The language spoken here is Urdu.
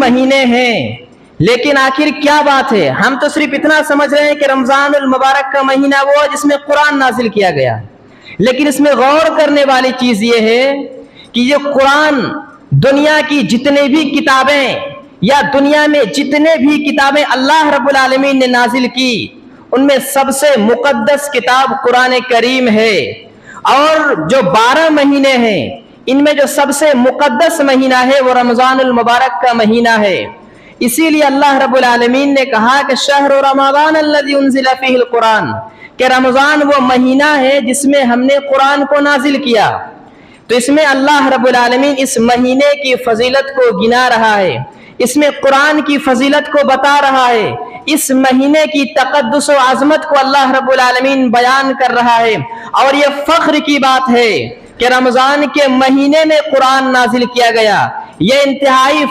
مہینے ہیں، لیکن آخر کیا بات ہے؟ ہم تو صرف اتنا سمجھ رہے ہیں کہ رمضان المبارک کا مہینہ وہ ہے جس میں قرآن نازل کیا گیا، لیکن اس میں غور کرنے والی چیز یہ ہے کہ یہ قرآن دنیا کی جتنے بھی کتابیں یا دنیا میں جتنے بھی کتابیں اللہ رب العالمین نے نازل کی، ان میں سب سے مقدس کتاب قرآن کریم ہے۔ اور جو 12 مہینے ہیں، ان میں جو سب سے مقدس مہینہ ہے وہ رمضان المبارک کا مہینہ ہے۔ اسی لیے اللہ رب العالمین نے کہا کہ شہر رمضان الذی انزل فیہ القرآن، کہ رمضان وہ مہینہ ہے جس میں ہم نے قرآن کو نازل کیا۔ تو اس میں اللہ رب العالمین اس مہینے کی فضیلت کو گنا رہا ہے، اس میں قرآن کی فضیلت کو بتا رہا ہے، اس مہینے کی تقدس و عظمت کو اللہ رب العالمین بیان کر رہا ہے۔ اور یہ فخر کی بات ہے کہ رمضان کے مہینے میں قرآن نازل کیا گیا، یہ انتہائی